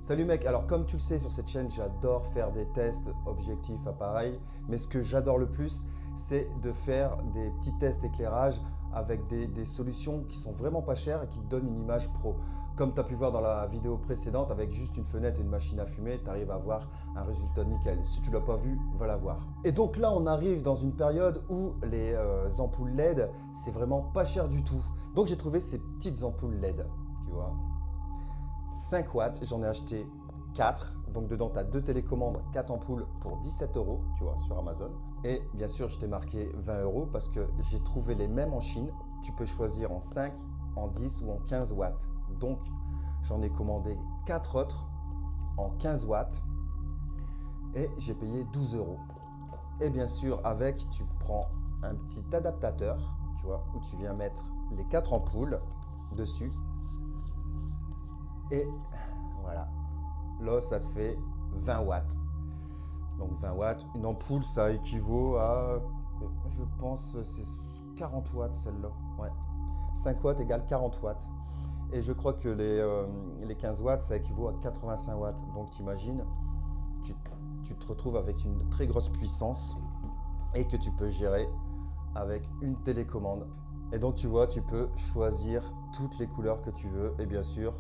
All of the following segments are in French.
Salut mec, alors comme tu le sais sur cette chaîne, j'adore faire des tests objectifs, appareils, mais ce que j'adore le plus, c'est de faire des petits tests éclairage avec des solutions qui sont vraiment pas chères et qui te donnent une image pro. Comme tu as pu voir dans la vidéo précédente, avec juste une fenêtre et une machine à fumer, tu arrives à avoir un résultat nickel. Si tu l'as pas vu, va la voir. Et donc là, on arrive dans une période où les ampoules LED, c'est vraiment pas cher du tout. Donc j'ai trouvé ces petites ampoules LED, tu vois. 5 watts, j'en ai acheté 4. Donc dedans, tu as 2 télécommandes, 4 ampoules pour 17 €, tu vois, sur Amazon. Et bien sûr, je t'ai marqué 20 € parce que j'ai trouvé les mêmes en Chine. Tu peux choisir en 5, en 10 ou en 15 watts. Donc, j'en ai commandé 4 autres en 15 watts et j'ai payé 12 €. Et bien sûr, avec, tu prends un petit adaptateur, tu vois, où tu viens mettre les 4 ampoules dessus. Et voilà, là ça te fait 20 watts. Donc 20 watts, une ampoule ça équivaut à, je pense c'est 40 watts celle-là. Ouais, 5 watts égale 40 watts. Et je crois que les 15 watts ça équivaut à 85 watts. Donc t'imagines, tu te retrouves avec une très grosse puissance et que tu peux gérer avec une télécommande. Et donc tu vois, tu peux choisir toutes les couleurs que tu veux et bien sûr,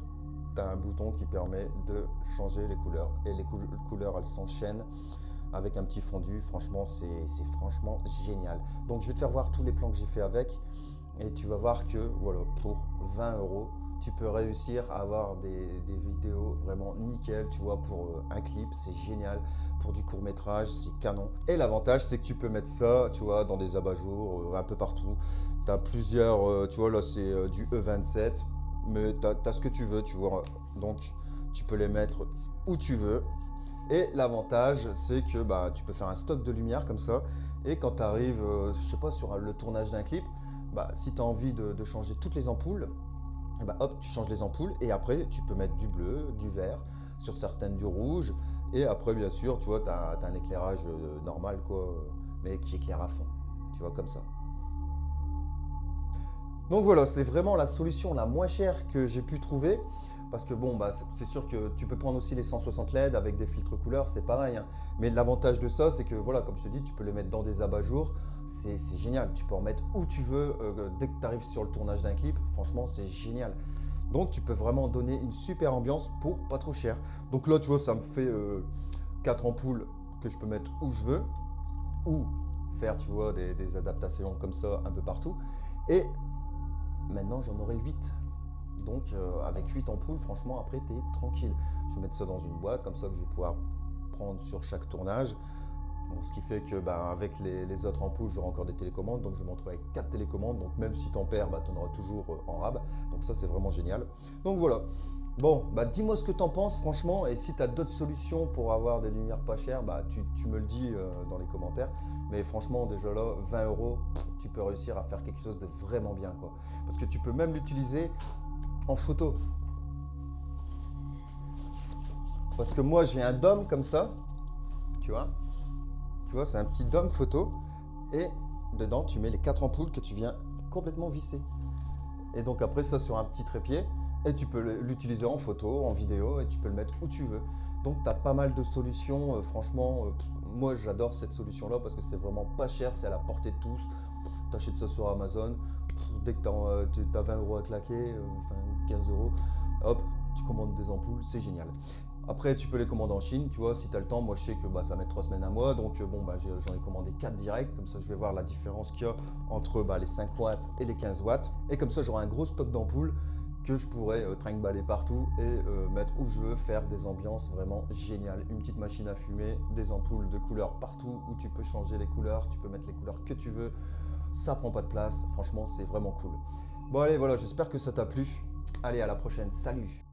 tu as un bouton qui permet de changer les couleurs et les couleurs elles s'enchaînent avec un petit fondu. Franchement, c'est franchement génial. Donc je vais te faire voir tous les plans que j'ai fait avec et tu vas voir que voilà, pour 20 €, tu peux réussir à avoir des vidéos vraiment nickel, tu vois, pour un clip, c'est génial. Pour du court métrage, c'est canon. Et l'avantage, c'est que tu peux mettre ça, tu vois, dans des abat-jours, un peu partout. Tu as plusieurs, tu vois, là c'est du E27. Mais tu as ce que tu veux, tu vois. Donc, tu peux les mettre où tu veux. Et l'avantage, c'est que bah, tu peux faire un stock de lumière comme ça. Et quand tu arrives, je sais pas, sur le tournage d'un clip, bah, si tu as envie de changer toutes les ampoules, bah, hop, tu changes les ampoules. Et après, tu peux mettre du bleu, du vert, sur certaines du rouge. Et après, bien sûr, tu vois, tu as un éclairage normal, quoi, mais qui éclaire à fond. Tu vois, comme ça. Donc voilà, c'est vraiment la solution la moins chère que j'ai pu trouver. Parce que bon, bah, c'est sûr que tu peux prendre aussi les 160 LED avec des filtres couleurs, c'est pareil, hein. Mais l'avantage de ça, c'est que voilà, comme je te dis, tu peux les mettre dans des abat-jours. C'est génial, tu peux en mettre où tu veux dès que tu arrives sur le tournage d'un clip. Franchement, c'est génial. Donc tu peux vraiment donner une super ambiance pour pas trop cher. Donc là, tu vois, ça me fait 4 ampoules que je peux mettre où je veux. Ou faire, tu vois, des adaptations comme ça un peu partout. Et maintenant, j'en aurai 8. Donc, avec 8 ampoules, franchement, après, tu es tranquille. Je vais mettre ça dans une boîte, comme ça que je vais pouvoir prendre sur chaque tournage. Bon, ce qui fait que, bah, avec les autres ampoules, j'aurai encore des télécommandes. Donc, je vais m'en retrouver avec 4 télécommandes. Donc, même si tu en perds, bah, tu en auras toujours en rab. Donc, ça, c'est vraiment génial. Donc, voilà. Bon, bah, dis-moi ce que tu en penses, franchement. Et si tu as d'autres solutions pour avoir des lumières pas chères, bah, tu me le dis dans les commentaires. Mais franchement, déjà là, 20 €, tu peux réussir à faire quelque chose de vraiment bien, quoi. Parce que tu peux même l'utiliser en photo. Parce que moi, j'ai un dôme comme ça, tu vois. Tu vois, c'est un petit dôme photo. Et dedans, tu mets les 4 ampoules que tu viens complètement visser. Et donc après, ça sur un petit trépied. Et tu peux l'utiliser en photo, en vidéo, et tu peux le mettre où tu veux. Donc, tu as pas mal de solutions. Franchement, moi, j'adore cette solution-là parce que c'est vraiment pas cher, c'est à la portée de tous. Tu achètes ça sur Amazon. Dès que tu as 20 € à claquer, enfin 15 €, hop, tu commandes des ampoules, c'est génial. Après, tu peux les commander en Chine, tu vois, si tu as le temps. Moi, je sais que bah, ça met 3 semaines à moi, donc bon, bah, j'en ai commandé 4 directs. Comme ça, je vais voir la différence qu'il y a entre bah, les 5 watts et les 15 watts. Et comme ça, j'aurai un gros stock d'ampoules que je pourrais trinque-baller partout et mettre où je veux, faire des ambiances vraiment géniales. Une petite machine à fumer, des ampoules de couleurs partout où tu peux changer les couleurs, tu peux mettre les couleurs que tu veux. Ça prend pas de place, franchement, c'est vraiment cool. Bon, allez, voilà, j'espère que ça t'a plu. Allez, à la prochaine, salut!